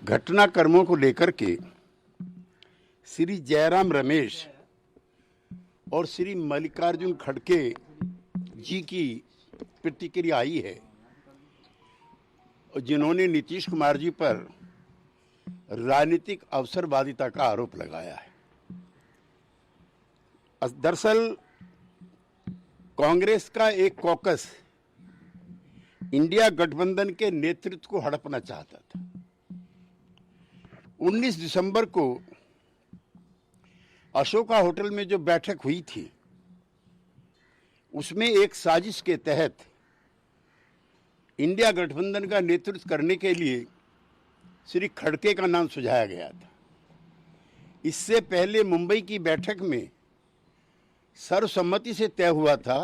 घटनाक्रमों को लेकर के श्री जयराम रमेश और श्री मल्लिकार्जुन खड़गे जी की प्रतिक्रिया आई है, जिन्होंने नीतीश कुमार जी पर राजनीतिक अवसरवादिता का आरोप लगाया है। दरअसल कांग्रेस का एक कॉकस इंडिया गठबंधन के नेतृत्व को हड़पना चाहता था। 19 दिसंबर को अशोका होटल में जो बैठक हुई थी, उसमें एक साजिश के तहत इंडिया गठबंधन का नेतृत्व करने के लिए श्री खड़गे का नाम सुझाया गया था। इससे पहले मुंबई की बैठक में सर्वसम्मति से तय हुआ था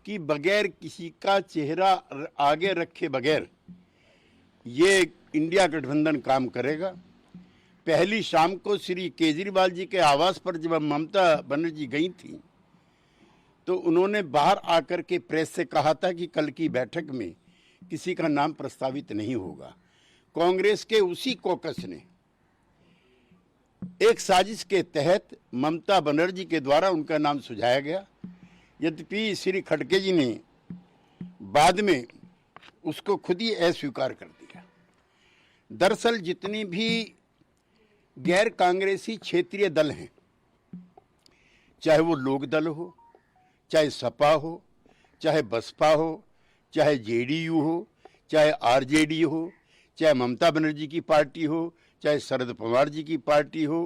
कि बगैर किसी का चेहरा आगे रखे बगैर ये इंडिया गठबंधन काम करेगा। पहली शाम को श्री केजरीवाल जी के आवास पर जब ममता बनर्जी गई थी, तो उन्होंने बाहर आकर के प्रेस से कहा था कि कल की बैठक में किसी का नाम प्रस्तावित नहीं होगा। कांग्रेस के उसी कॉकस ने एक साजिश के तहत ममता बनर्जी के द्वारा उनका नाम सुझाया गया। यद्यपि श्री खड़गे जी ने बाद में उसको खुद ही अस्वीकार कर दिया। दरअसल जितनी भी गैर कांग्रेसी क्षेत्रीय दल हैं, चाहे वो लोक दल हो, चाहे सपा हो, चाहे बसपा हो, चाहे जेडीयू हो, चाहे आरजेडी हो, चाहे ममता बनर्जी की पार्टी हो, चाहे शरद पवार जी की पार्टी हो,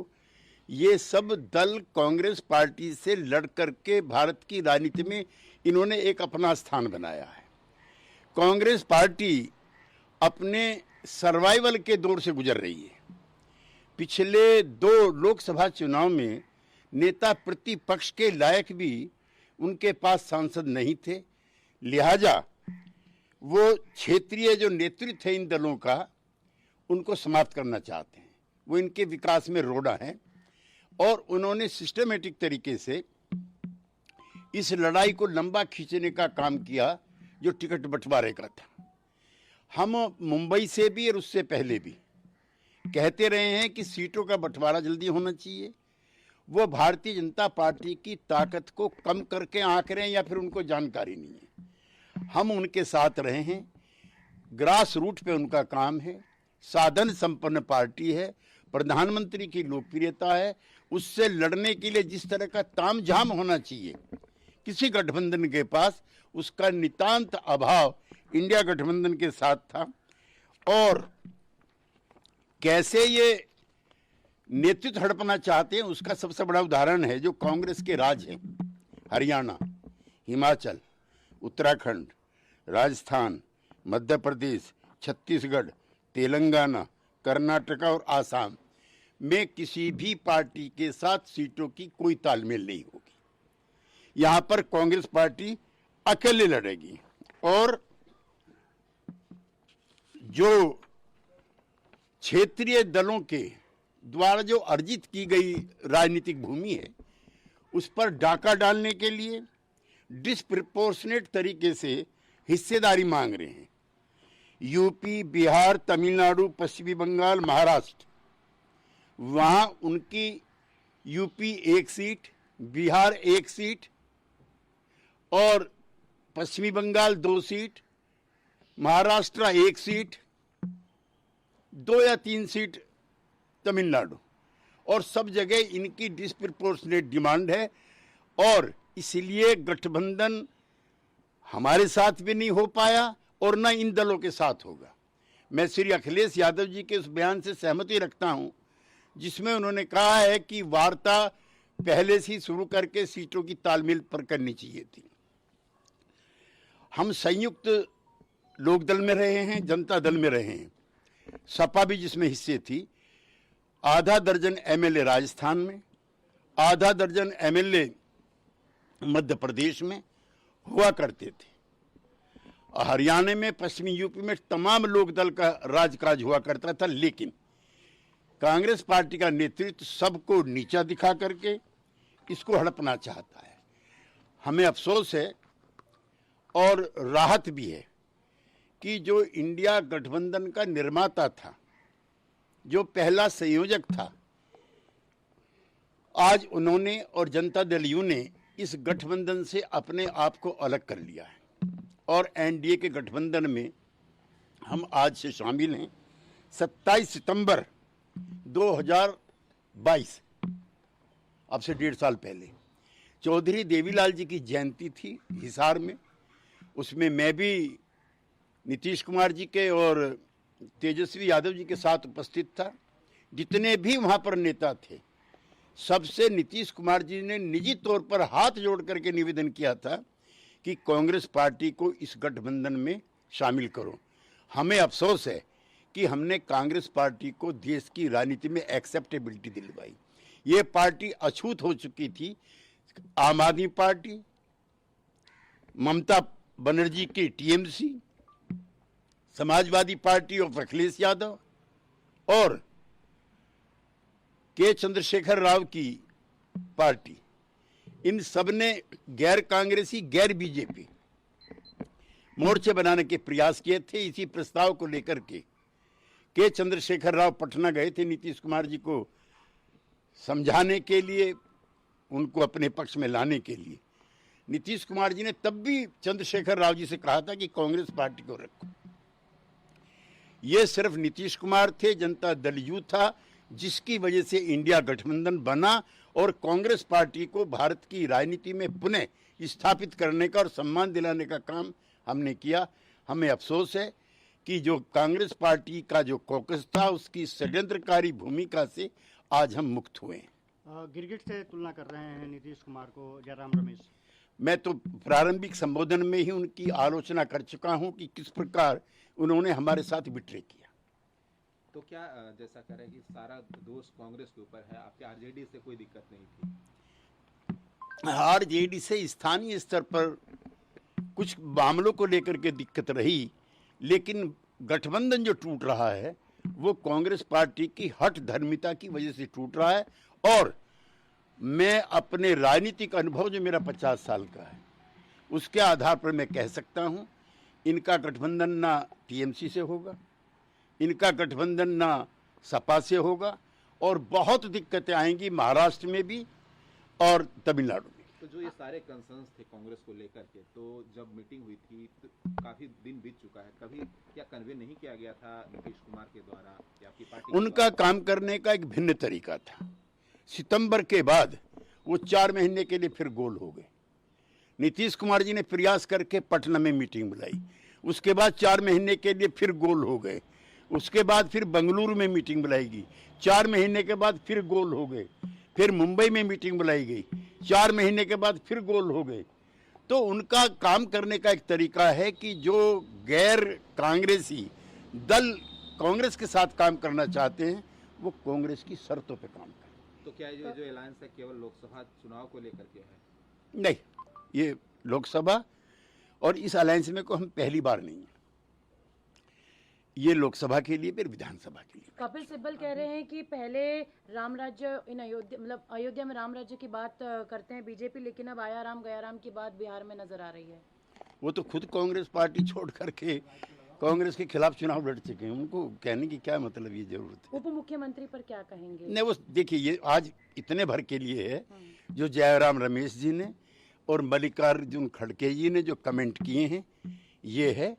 ये सब दल कांग्रेस पार्टी से लड़ करके भारत की राजनीति में इन्होंने एक अपना स्थान बनाया है। कांग्रेस पार्टी अपने सर्वाइवल के दौर से गुजर रही है। पिछले 2 लोकसभा चुनाव में नेता प्रतिपक्ष के लायक भी उनके पास सांसद नहीं थे, लिहाजा वो क्षेत्रीय जो नेतृत्व है इन दलों का, उनको समाप्त करना चाहते हैं। वो इनके विकास में रोड़ा है और उन्होंने सिस्टमेटिक तरीके से इस लड़ाई को लंबा खींचने का काम किया जो टिकट बंटवारे का था। हम मुंबई से भी और उससे पहले भी कहते रहे हैं कि सीटों का बंटवारा जल्दी होना चाहिए। वो भारतीय जनता पार्टी की ताकत को कम करके आंक रहे हैं या फिर उनको जानकारी नहीं है। हम उनके साथ रहे हैं, ग्रास रूट पे उनका काम है, साधन संपन्न पार्टी है, प्रधानमंत्री की लोकप्रियता है। उससे लड़ने के लिए जिस तरह का तामझाम होना चाहिए किसी गठबंधन के पास, उसका नितांत अभाव इंडिया गठबंधन के साथ था। और कैसे ये नेतृत्व हड़पना चाहते हैं उसका सबसे बड़ा उदाहरण है जो कांग्रेस के राज्य हैं, हरियाणा, हिमाचल, उत्तराखंड, राजस्थान, मध्य प्रदेश, छत्तीसगढ़, तेलंगाना, कर्नाटका और आसाम में किसी भी पार्टी के साथ सीटों की कोई तालमेल नहीं होगी। यहां पर कांग्रेस पार्टी अकेले लड़ेगी और जो क्षेत्रीय दलों के द्वारा जो अर्जित की गई राजनीतिक भूमि है, उस पर डाका डालने के लिए डिस्प्रपोर्शनेट तरीके से हिस्सेदारी मांग रहे हैं। यूपी, बिहार, तमिलनाडु, पश्चिमी बंगाल, महाराष्ट्र, वहां उनकी यूपी 1 सीट, बिहार 1 सीट और पश्चिमी बंगाल 2 सीट, महाराष्ट्र 1 सीट, 2 या 3 सीट तमिलनाडु, और सब जगह इनकी डिस्प्रपोर्शनेट डिमांड है। और इसलिए गठबंधन हमारे साथ भी नहीं हो पाया और न इन दलों के साथ होगा। मैं श्री अखिलेश यादव जी के उस बयान से सहमति रखता हूं जिसमें उन्होंने कहा है कि वार्ता पहले से ही शुरू करके सीटों की तालमेल पर करनी चाहिए थी। हम संयुक्त लोकदल में रहे हैं, जनता दल में रहे हैं, सपा भी जिसमें हिस्से थी। आधा दर्जन एमएलए राजस्थान में, आधा दर्जन एमएलए मध्य प्रदेश में हुआ करते थे। हरियाणा में, पश्चिमी यूपी में तमाम लोकदल का राजकाज हुआ करता था। लेकिन कांग्रेस पार्टी का नेतृत्व सबको नीचा दिखा करके इसको हड़पना चाहता है। हमें अफसोस है और राहत भी है कि जो इंडिया गठबंधन का निर्माता था, जो पहला संयोजक था, आज उन्होंने और जनता दल यू ने इस गठबंधन से अपने आप को अलग कर लिया है और एनडीए के गठबंधन में हम आज से शामिल हैं। 27 सितंबर 2022, अब से 1.5 साल पहले, चौधरी देवीलाल जी की जयंती थी हिसार में। उसमें मैं भी नीतीश कुमार जी के और तेजस्वी यादव जी के साथ उपस्थित था। जितने भी वहां पर नेता थे, सबसे नीतीश कुमार जी ने निजी तौर पर हाथ जोड़ करके निवेदन किया था कि कांग्रेस पार्टी को इस गठबंधन में शामिल करो। हमें अफसोस है कि हमने कांग्रेस पार्टी को देश की राजनीति में एक्सेप्टेबिलिटी दिलवाई। ये पार्टी अछूत हो चुकी थी। आम आदमी पार्टी, ममता बनर्जी की TMC, Samajwadi party of Akhilesh Yadav और के चंद्रशेखर राव की पार्टी, इन सब ने गैर कांग्रेसी, गैर बीजेपी मोर्चे बनाने के प्रयास किए थे। इसी प्रस्ताव को लेकर के चंद्रशेखर राव पटना गए थे नीतीश कुमार जी को समझाने के लिए, उनको अपने पक्ष में लाने के लिए। नीतीश कुमार जी ने तब भी चंद्रशेखर राव जी से कहा था कि कांग्रेस पार्टी को रखो। ये सिर्फ नीतीश कुमार थे, जनता दल यू था, जिसकी वजह से इंडिया गठबंधन बना और कांग्रेस पार्टी को भारत की राजनीति में पुनः स्थापित करने का और सम्मान दिलाने का काम हमने किया। हमें अफसोस है कि जो कांग्रेस पार्टी का जो कॉकस था, उसकी षड्यंत्रकारी भूमिका से आज हम मुक्त हुए हैं। गिरगिट से तुलना कर रहे हैं नीतीश कुमार को जयराम रमेश। मैं तो प्रारंभिक संबोधन में ही उनकी आलोचना कर चुका हूं कि किस प्रकार उन्होंने हमारे साथ बिट्रे किया। तो क्या जैसा कह रहे हैं कि सारा दोष कांग्रेस के ऊपर है, आपके आरजेडी से कोई दिक्कत नहीं थी? आरजेडी से स्थानीय स्तर पर कुछ मामलों को लेकर के दिक्कत रही, लेकिन गठबंधन जो टूट रहा है वो कांग्रेस पार्टी की हठ धर्मिता की वजह से टूट रहा है। और मैं अपने राजनीतिक अनुभव जो मेरा 50 साल का है, उसके आधार पर मैं कह सकता हूं, इनका गठबंधन ना टीएमसी से होगा, इनका गठबंधन ना सपा से होगा, और बहुत दिक्कतें आएंगी महाराष्ट्र में भी और तमिलनाडु में। तो जो ये सारे कंसर्न्स थे कांग्रेस को लेकर के, तो जब मीटिंग हुई थी तो काफी दिन बीत चुका है, कभी क्या कन्वे नहीं किया गया था नीतीश कुमार के द्वारा या आपकी पार्टी? उनका काम करने का एक भिन्न तरीका था। सितंबर के बाद वो 4 महीने के लिए फिर गोल हो गए। नीतीश कुमार जी ने प्रयास करके पटना में मीटिंग बुलाई, उसके बाद 4 महीने के लिए फिर गोल हो गए, उसके बाद फिर बेंगलुरु में मीटिंग बुलाएगी, 4 महीने के बाद फिर गोल हो गए, फिर मुंबई में मीटिंग बुलाई गई, 4 महीने के बाद फिर गोल हो गए। तो उनका काम करने का एक तरीका है कि जो गैर कांग्रेसी दल कांग्रेस के साथ काम करना चाहते हैं, वो कांग्रेस की शर्तों पे काम करें। तो क्या ये जो अलायंस है केवल लोकसभा चुनाव को लेकर के है? नहीं, ये लोकसभा और इस अलायंस में को हम पहली बार नहीं है, ये लोकसभा के लिए फिर विधानसभा के लिए। कपिल सिब्बल कह रहे हैं कि पहले राम राज्य इन अयोध्या, मतलब अयोध्या में राम राज्य की बात करते हैं बीजेपी, लेकिन अब आया राम गया राम की बात बिहार में नजर आ रही है। वो तो खुद कांग्रेस पार्टी छोड़ करके कांग्रेस के खिलाफ चुनाव लड़ चुके हैं, उनको कहने की क्या मतलब, ये जरूरत है? उप मुख्यमंत्री पर क्या कहेंगे? नहीं, वो देखिए, ये आज इतने भर के लिए है जो जयराम रमेश जी ने और मल्लिकार्जुन खड़गे जी ने जो कमेंट किए हैं, ये है।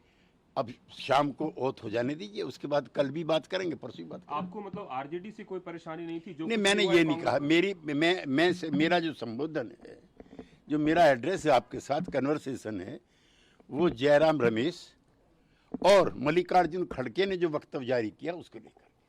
अब शाम को ओथ हो जाने दीजिए, उसके बाद कल भी बात करेंगे, परसों बात करेंगे। आपको मतलब आरजेडी से कोई परेशानी नहीं थी? जो नहीं, मैंने ये नहीं कहा। मेरा जो संबोधन है, जो मेरा एड्रेस है, आपके साथ कन्वर्सेशन है, वो जयराम रमेश और मल्लिकार्जुन खड़गे ने जो वक्तव्य जारी किया उसको लेकर।